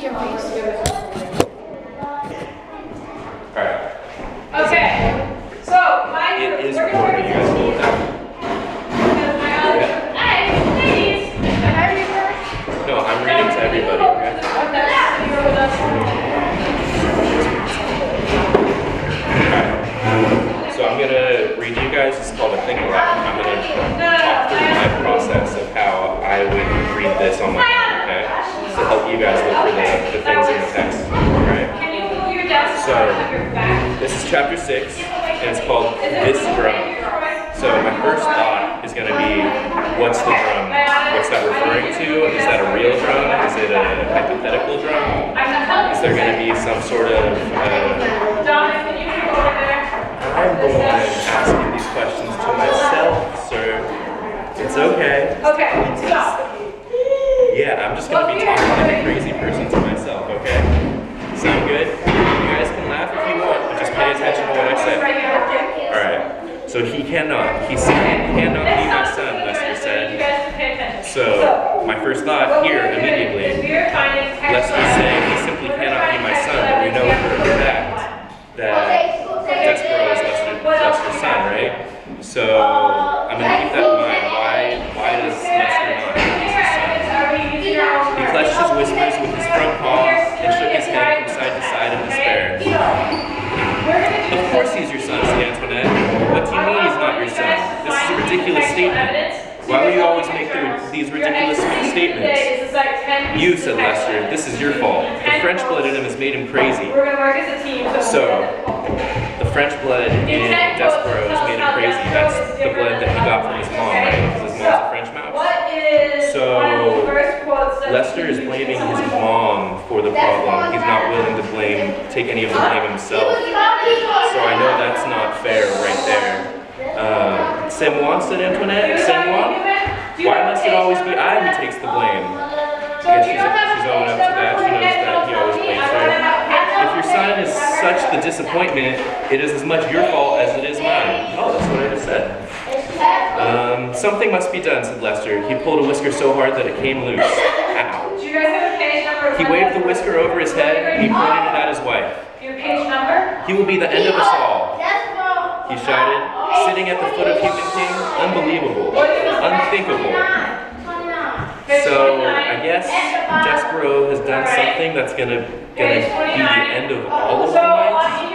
your face. Alright. Okay. So, It is recording. You guys know that? Hey, ladies. No, I'm reading to everybody, okay? Alright. So I'm going to read you guys. It's called a ThinkAloud. I'm going to talk through my process of how I would read this on my own, okay? To help you guys look for the things in the text, alright? So, this is chapter 6, and it's called This Drum. So my first thought is going to be, what's the drum? What's that referring to? Is that a real drum? Is it a hypothetical drum? Is there going to be some sort of... I'm the one asking these questions to myself, sir. It's okay. Okay, stop. Yeah, I'm just going to be talking like a crazy person to myself, okay? Sound good? You guys can laugh if you want, but just pay attention to what I say. Alright. So he cannot be my son, Lester said. So my first thought here immediately, Lester's saying he simply cannot be my son, but we know for a fact that Despero is Lester's son, right? So I'm going to keep that in mind. Why does Lester not think he's his son? He clenched his whiskers with his front paw and shook his head from side to side in despair. Of course he's your son, said Antoinette. What do you mean he's not your son? This is a ridiculous statement. Why would you always make these ridiculous statements? You, said Lester, this is your fault. The French blood in him has made him crazy. So, the French blood in Despero has made him crazy. That's the blood that he got from his mom, right? Because his mom's a French mouse. So, Lester is blaming his mom for the problem. He's not willing to take any of the blame himself. So I know that's not fair right there. C'est moi, said Antoinette. C'est moi? Why must it always be I who takes the blame? I guess she's owing up to that. She knows that he always blames her. If your son is such the disappointment, it is as much your fault as it is mine. Oh, that's what I just said. Something must be done, said Lester. He pulled a whisker so hard that it came loose. Ow. He waved the whisker over his head and he pointed it at his wife. He will be the end of us all, he shouted, sitting at the foot of human king. Unbelievable. Unthinkable. So, I guess Despero has done something that's gonna be the end of all of the mites.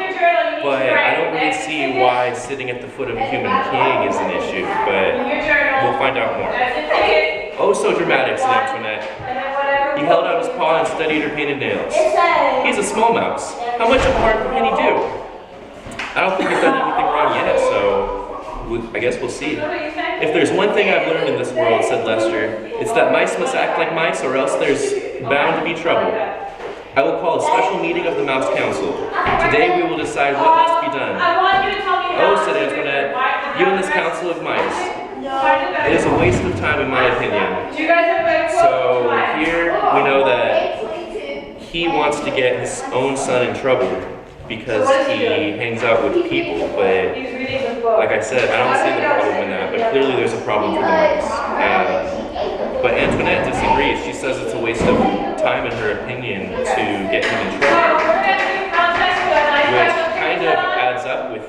But I don't really see why sitting at the foot of a human king is an issue, but we'll find out more. Oh, so dramatic, said Antoinette. He held out his paw and studied her painted nails. He's a small mouse. How much of harm can he do? I don't think he's done anything wrong yet, so I guess we'll see. If there's one thing I've learned in this world, said Lester, it's that mice must act like mice or else there's bound to be trouble. I will call a special meeting of the Mouse Council. Today we will decide what must be done. Oh, said Antoinette, you and this council of mice. It is a waste of time in my opinion. So here we know that he wants to get his own son in trouble because he hangs out with people, but like I said, I don't see the problem in that, but clearly there's a problem for the mice. But Antoinette disagrees. She says it's a waste of time in her opinion to get him in trouble, which kind of adds up with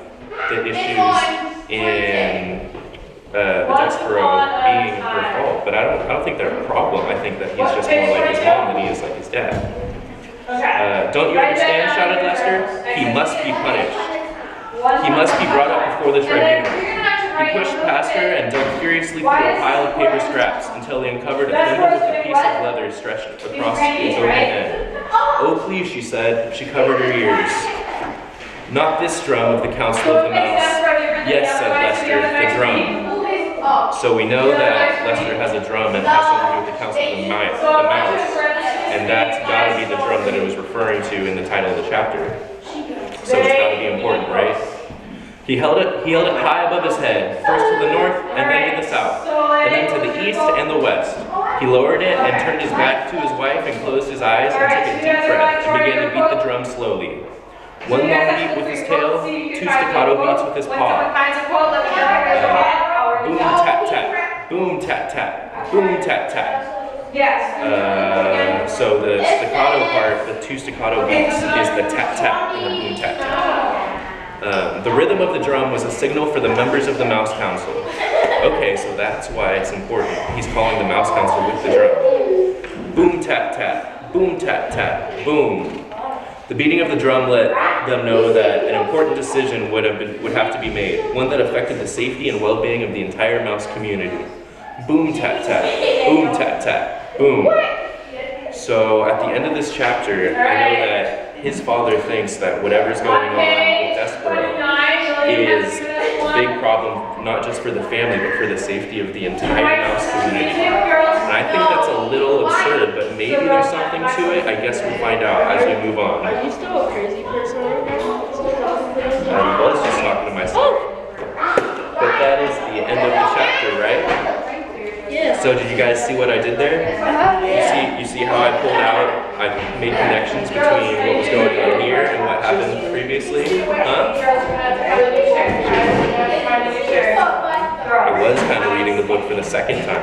the issues in Despero being her fault. But I don't think they're a problem. I think that he's just more like his mom than he is like his dad. Don't you understand? Shouted Lester. He must be punished. He must be brought up before the tribunal. He pushed past her and dug furiously through a pile of paper scraps until he uncovered a thimble with a piece of leather stretched across his open end. Oh, please, she said. She covered her ears. Not this drum of the Council of the Mouse. Yes, said Lester, the drum. So we know that Lester has a drum and has something to do with the Council of the Mouse. And that's got to be the drum that it was referring to in the title of the chapter. So it's got to be important, right? He held it high above his head, first to the north and then to the south, and then to the east and the west. He lowered it and turned his back to his wife and closed his eyes and took a deep breath and began to beat the drum slowly. One long beat with his tail, two staccato beats with his paw. Boom, tap, tap, boom, tap, tap, boom, tap, tap. So the staccato part two staccato beats is the tap-tap and the boom tap-tap. The rhythm of the drum was a signal for the members of the Mouse Council. Okay, so that's why it's important. He's calling the Mouse Council with the drum. Boom tap-tap, boom tap-tap, boom. The beating of the drum let them know that an important decision would have to be made, one that affected the safety and well-being of the entire mouse community. Boom tap tap, boom tap tap, boom. So at the end of this chapter, I know that his father thinks that whatever's going on with Despero is a big problem, not just for the family, but for the safety of the entire mouse community. And I think that's a little absurd, but maybe there's something to it. I guess we'll find out as we move on. Are you still a crazy person right now? I was just talking to myself. But that is the end of the chapter, right? Yeah. So did you guys see what I did there? You see how I pulled out, I made connections between what was going on here and what happened previously? Huh? I was kind of reading the book for the second time.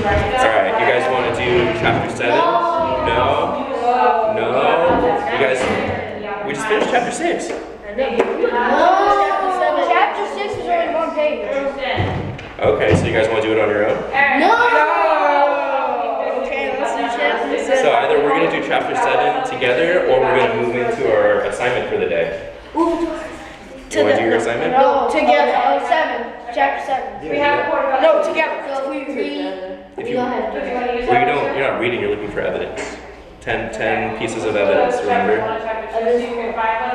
Alright, you guys want to do chapter 7? No? No? You guys, we just finished chapter 6. Chapter 6 is only 1 page. Okay, so you guys want to do it on your own? No! Okay, let's do chapter 7. So either we're going to do chapter 7 together, or we're going to move into our assignment for the day. You want to do your assignment? No, together. 7. Chapter 7. We have a No, together. So we read. If you, well, you don't, you're not reading, you're looking for evidence. 10 pieces of evidence, remember?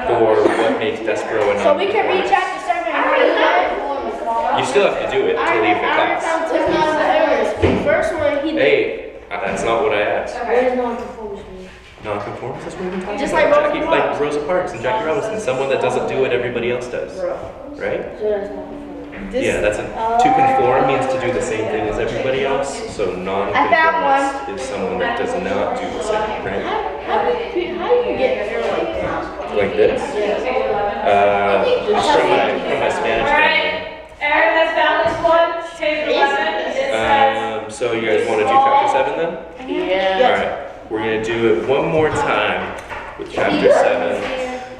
For what makes Despero a So we can read chapter 7 and read that? You still have to do it to leave the class. It's not the errors. First one, he did. Hey, that's not what I asked. What is non-conformity? Non-conformist, that's what we've been talking Just about. like Rosa Parks. Like Rosa Parks and Jackie Robinson, someone that doesn't do what everybody else does, right? So that's non-conformity. Yeah, that's to conform means to do the same thing as everybody else. So non-conformist is someone that does not do the same, right? How do you get hair like that? Like this? From my Spanish family. Aaron has found this one, page 11. It says, So you guys want to do chapter 7 then? Yeah. Alright, we're going to do it one more time with chapter 7.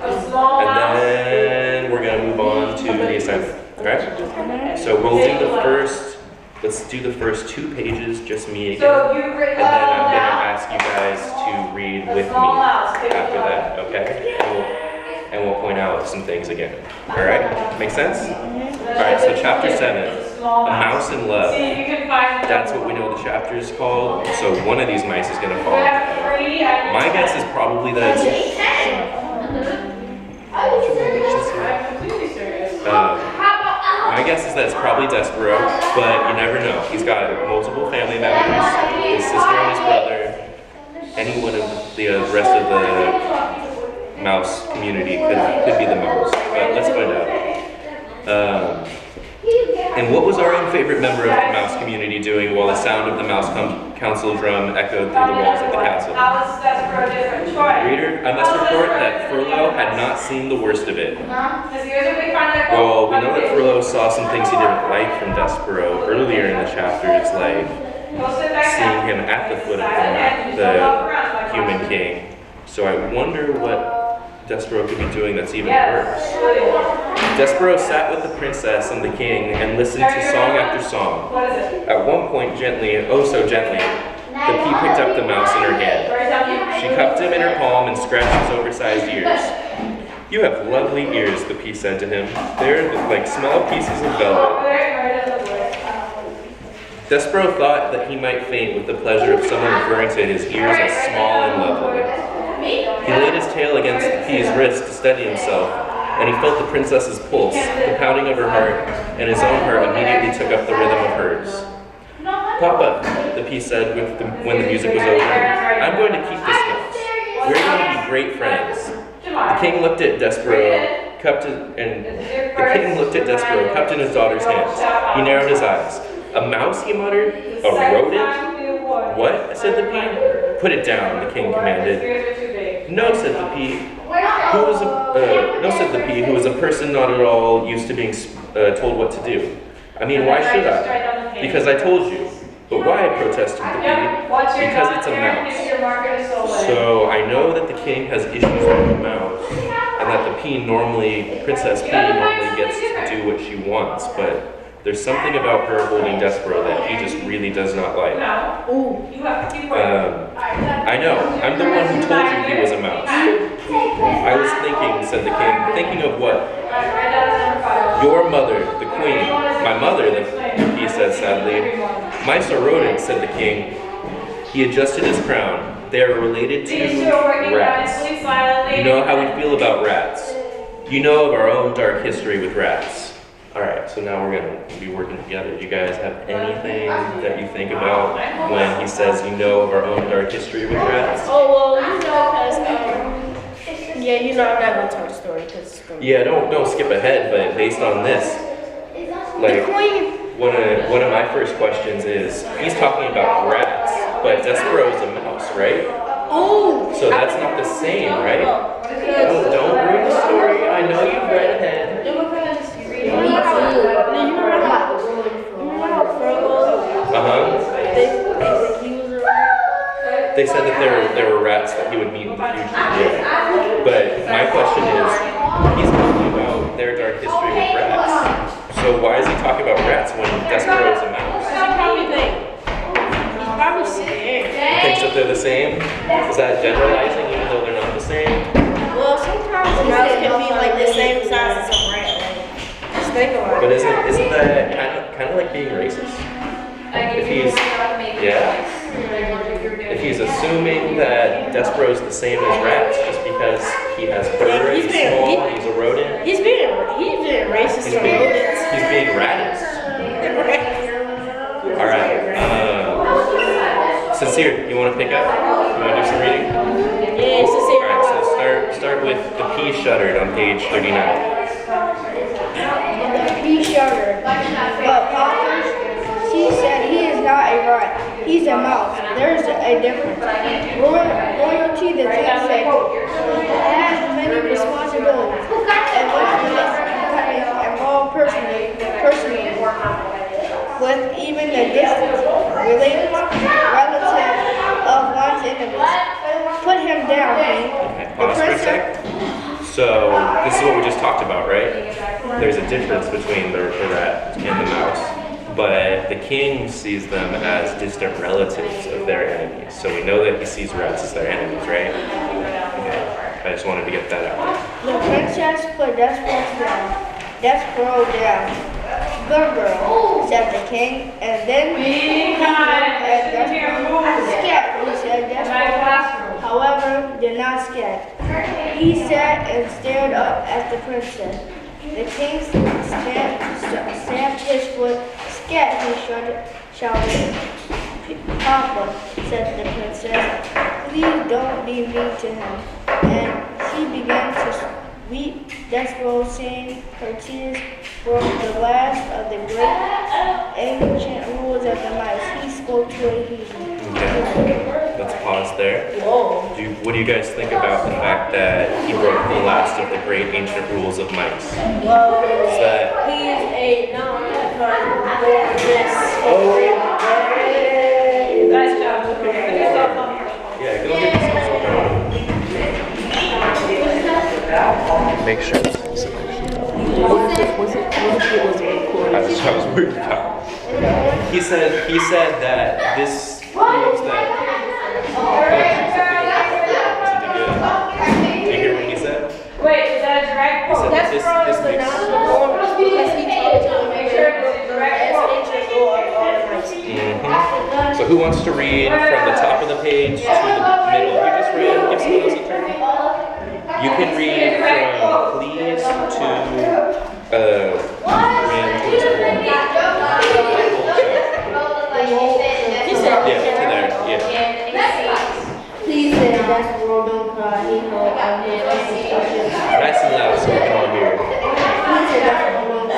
a small And mouse. then we're going to move on to the assignment. Alright? So we'll do let's do the first 2 pages, just me again. So you've And written then I'm all going to down. ask you guys to read with me Small mouse, after that, okay? And we'll point out some things again. Alright? Make sense? Alright, so chapter 7, Small A mouse. Mouse in Love. See if you can find That's what we know the chapter is called. So one of these mice is going to We fall. have 3. My guess is probably that it's I'm completely serious. my guess is that it's probably Despero, but you never know. He's got multiple family members, his sister and his brother. Any one of the rest of the mouse community could be the mouse, but let's find out. And what was our own favorite member of the mouse community doing while the sound of the mouse council drum echoed through the walls of the castle? How is Despero different? Troy. Reader, I must report that Furlough had not seen the worst of it. Because here's what we find that Well, we know that Furlough saw some things he didn't like from Despero earlier in the chapters, like seeing him at the foot of the human king. So I wonder what Despero could be doing that's even worse. Despero sat with the princess and the king and listened to song after song. What is it? At one point, gently, oh so gently, the pea picked up the mouse in her hand. She cupped him in her palm and scratched his oversized ears. You have lovely ears, the pea said to him. They're like small pieces of velvet. Despero thought that he might faint with the pleasure of someone referring to his ears as small and lovely. He laid his tail against the pea's wrist to steady himself, and he felt the princess's pulse, the pounding of her heart, and his own heart immediately took up the rhythm of hers. Papa, the pea said when the music was over, I'm going to keep this mouse. We're going to be great friends. The king looked at Despero, cupped in his daughter's hands. He narrowed his eyes. A mouse, he muttered. A rodent? What? said the pea. Put it down, the king commanded. No, said the pea. No, said the pea, who was a person not at all used to being told what to do. I mean, why should I? Because I told you. But why I protested the P? Because it's a mouse. So I know that the king has issues with the mouse, and that the P normally, Princess P normally gets to do what she wants, but there's something about her holding Despero that he just really does not like. I know, I'm the one who told you he was a mouse. I was thinking, said the king, thinking of what? Your mother, the queen. My mother, he said sadly. Mice are rodents, said the king. He adjusted his crown. They are related to rats. You know how we feel about rats. You know of our own dark history with rats. Alright, so now we're going to be working together. Do you guys have anything that you think about when he says you know of our own dark history with rats? Oh, well, you know, because, yeah, you know, I'm not going to tell the story because it's going to Yeah, don't skip ahead, but based on this, like, one of my first questions is, he's talking about rats, but Despero is a mouse, right? Oh! So that's not the same, right? Oh, don't ruin the story. I know you've read ahead. They said that there were rats that he would meet in the future. Yeah. But my question is, he's talking about their dark history with rats. So why is he talking about rats when Despero is a mouse? He's probably scared. He thinks that they're the same? Is that generalizing even though they're not the same? Well, sometimes a mouse can be like the same size as a rat. Just think about it. But isn't that kind of like being racist? If he's assuming that Despero is the same as rats just because he has fur, he's small, he's a rodent. He's being racist to rodents. He's being ratist. All right. Sincere, you want to pick up? You want to do some reading? Yeah, Sincere. All right. So start with the P shuddered on page 39. He shuddered, but Papa, she said he is not a rat, he's a mouse. There's a difference. Royalty, the king said, has many responsibilities, and which is becoming involved personally, with even the distant relative of one's enemies. Put him down, King. Okay, pause for a sec. So this is what we just talked about, right? There's a difference between the rat and the mouse, but the king sees them as distant relatives of their enemies. So we know that he sees rats as their enemies, right? Okay, I just wanted to get that out. The princess put Despero down. Good girl, said the king, and then he looked at Despero. Scat, he said. Despero, however, did not scat. He sat and stared up at the princess. The king stamped his foot. Scat, he shouted. Papa, said the princess, please don't be mean to him. And she began to weep. Despero, seeing her tears from the last of the great ancient rules of the mice, he spoke to a heathen. Okay, let's pause there. Whoa. What do you guys think about the fact that he broke the last of the great ancient rules of mice? Well, Is that he is a non-conformist. Oh. Nice job. Yeah, go get some. Make sure it's That's what I was worried about. He said that this proves that. Did you hear what he said? Wait, is that a direct He quote? said that this the makes. non-conformist because he told you Make sure it's a direct quote. Mhm. So who wants to read from the top of the page to the middle? You just read. Give someone else a turn. You can read from please to yeah, to there. Yeah. Please say Despero, don't cry. He know I'm here. Nice and loud so we can all hear. Please say Despero, don't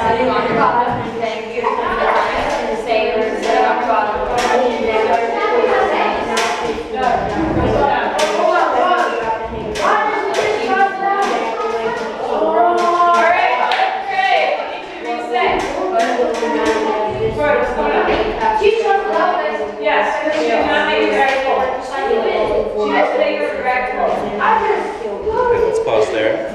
cry. He Alright, great. 3 seconds. First, Teach us love. did not make it very full. She just made it very full. Okay, let's pause there.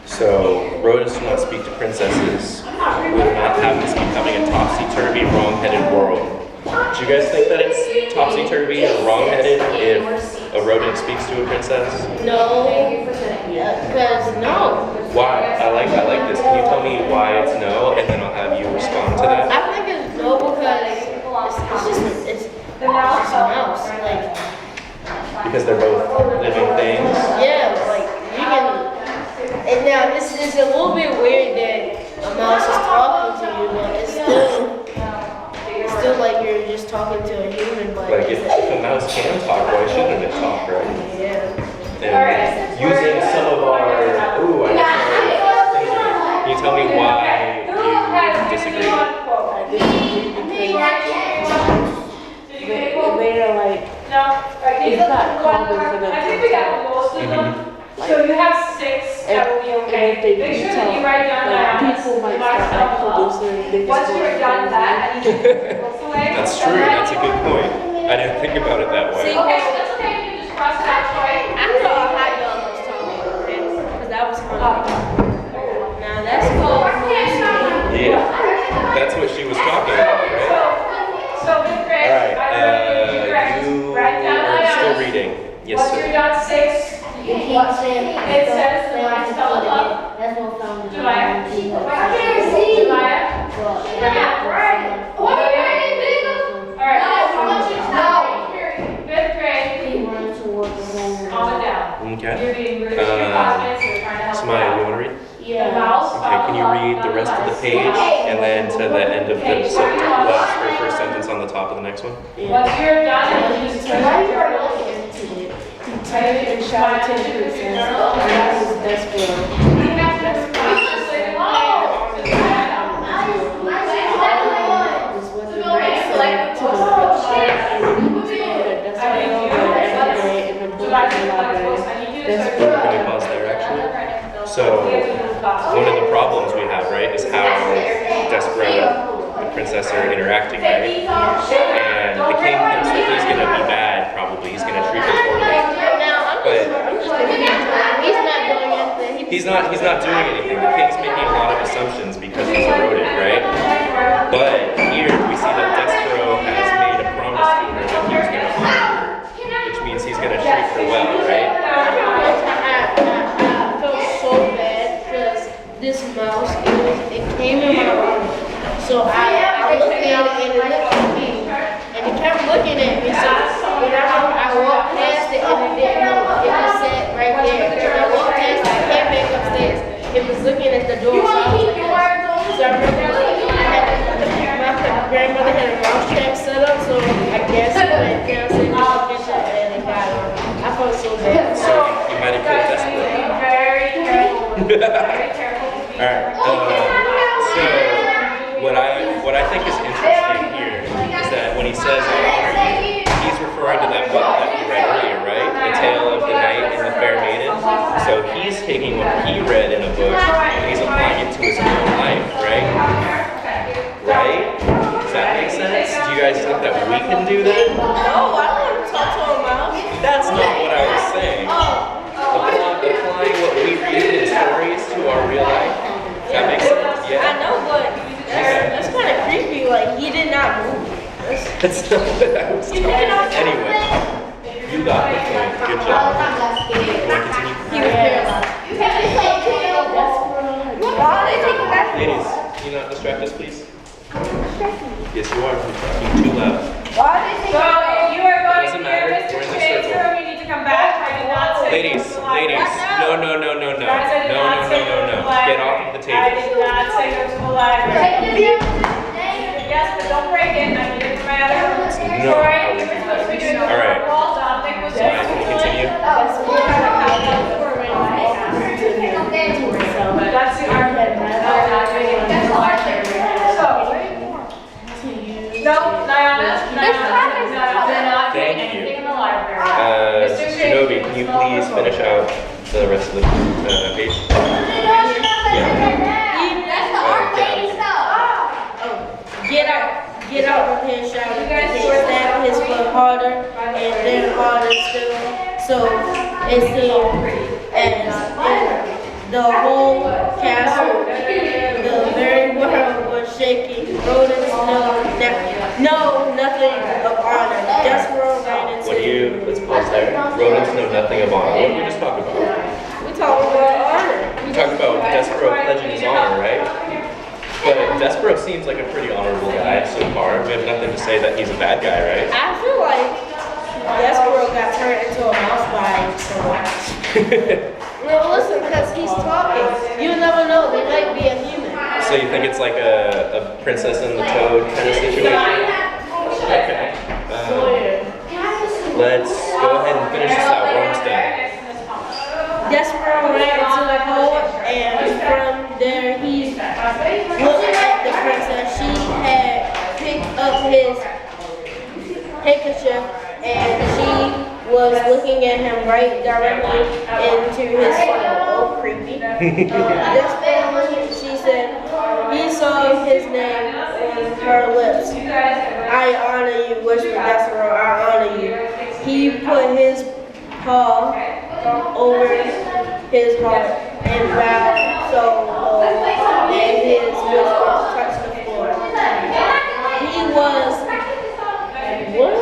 So, rodents do not speak to princesses. We will not have this becoming a topsy-turvy, wrong-headed world. Do you guys think that it's topsy-turvy or wrong-headed if a rodent speaks to a princess? No, because no. Why? I like this. Can you tell me why it's no, and then I'll have you respond to that? I think it's no because it's just a mouse. Like, Because they're both living things. yeah, like you can. And now it's a little bit weird that a mouse is talking to you, but it's still like you're just talking to a human. But Like if a mouse can talk, why shouldn't it talk, right? yeah. And using some of our, I can you tell me why you disagree? They're like, No, it's not common for them I think we got most of them. So you have 6 that will be okay. and they Make do sure tell, that you write down like, that. people might start like producing, they just Once go you're like done crazy. that, and you look away. That's true, that's a good point. I didn't think about it that way. Okay, so that's okay, you can just cross it out, right? I thought a hot dog was talking because that was hungry. Now that's cool. Yeah, that's what she was talking about, right? So with Greg, Alright, you you write down are still items. reading. Yes, Once you're sir. done 6, it says the line spell it up. Julia. Fifth grade, calm it down. Okay. You're being rude to your classmates, so you're trying to help them Smile, you out. want to read? The vowels Okay, spell can you read the rest of the page and then to the end of the last or first sentence on the top of the next one? Once you're done, you just turn it over. And shout out to the princess, and that was desperate. Is what the knight said to the Can you pause there actually? So, one of the problems we have, right, is how Despero and Princess are interacting, right? And the king thinks that he's going to be bad, probably. He's going to treat her poorly. But he's not doing anything. The king's making a lot of assumptions because he's a rodent, right? But here we see that Despero has made a promise to her that he was going to honor her, which means he's going to treat her well, right? I felt so bad because this mouse, it came in my room. So I looked at it and it looked at me. And it kept looking at me. So whenever I walked past it and it didn't move, it just sat right there. When I walked past it, I came back upstairs. It was looking at the door. So I was like, so I remember my grandmother had a mouse trap set up. So I guess when it came upstairs, and it got on. I felt so bad. So you might have killed Despero. Very careful. Very careful. Alright, so what I think is interesting here is that when he says honor you, he's referring to that book that we read earlier, right? The Tale of the Knight and the Fair Maiden. So he's taking what he read in a book and he's applying it to his own life, right? Right? Does that make sense? Do you guys think that we can do that? No, I don't want to talk to a mouse. That's not what I was saying. Applying what we read in stories to our real life. Does that make sense? I Yeah? know, but that's kind of creepy. Like, he did not move. That's not what I was talking about. Anyway, you got the point. Good job. You want to continue? Ladies, can you not distract us, please? Yes, you are. You're talking too loud. So if you are going Doesn't to matter. your We're in Mr. the Shade's circle. room, you need to come back. I did not say Ladies, go to the library. ladies. No, no, no, no, no. No, Guys, I did not no, say no, go no, to the no. library. Get off of the I table. did not say go to the library. Yes, but don't break it. I need it for my other room. No. Troy, you were supposed to be doing the All right. wall. Dominic was Fine, can we continue? That's the no, Niana, they're not doing Thank you. anything in the library. Mr. Shade. Shinobi, can you please finish out the rest of the page? Yeah. Get get out of his shower, he stab his foot harder and then harder still. So it seemed as if the whole castle, the very world was shaking. Rodents know nothing of honor. Despero ran into. Let's pause there. Rodents know nothing of honor. What did we just talk about? We talking about honor. We talked about Despero pledging his honor, right? But Despero seems like a pretty honorable guy so far. We have nothing to say that he's a bad guy, right? I feel like Despero got turned into a mouse by someone. No, listen, because he's talking. You never know, they might be a human. So you think it's like a Princess and the Toad kind of situation? Okay. Let's go ahead and finish this out. We're almost done. Despero ran into the hole, and from there he looked at the princess. She had picked up his handkerchief, and she was looking at him right directly into his soul. Oh, creepy. Despero, she said, he saw his name on her lips. I honor you, whispered Despero, I honor you. He put his paw over his heart and bowed so low that his whiskers touched the floor. He was, what?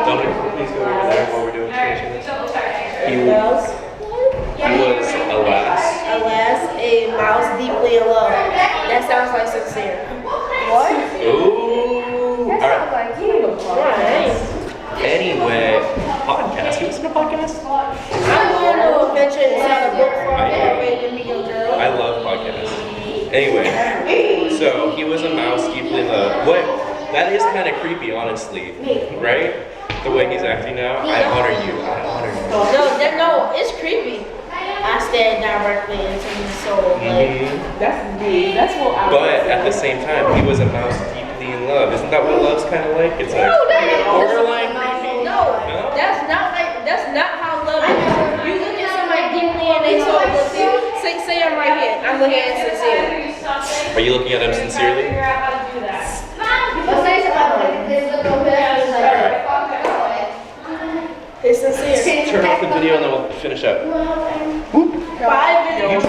Dominic, please go over there while we're doing finishing this. He was, alas, a mouse deeply in love. That sounds like sincere. What? Ooh. Alright. Anyway, podcast. You listen to podcasts? I'm going to adventure inside a book for a way to meet a girl. I love podcasts. Anyway, so he was a mouse deeply in love. What? That is kind of creepy, honestly. Right? The way he's acting now. I honor you. I honor you. No, it's creepy. I stared directly into his soul. That's deep. That's what I But at the same time, he was a mouse deeply in love. Isn't that what love's kind of like? It's like borderline creepy. No, that's not how love is. You look at somebody deeply in their soul. Say I'm right here. I'm looking at it sincerely. Are you looking at him sincerely? It's sincere. Turn off the video and then we'll finish up. 5 minutes.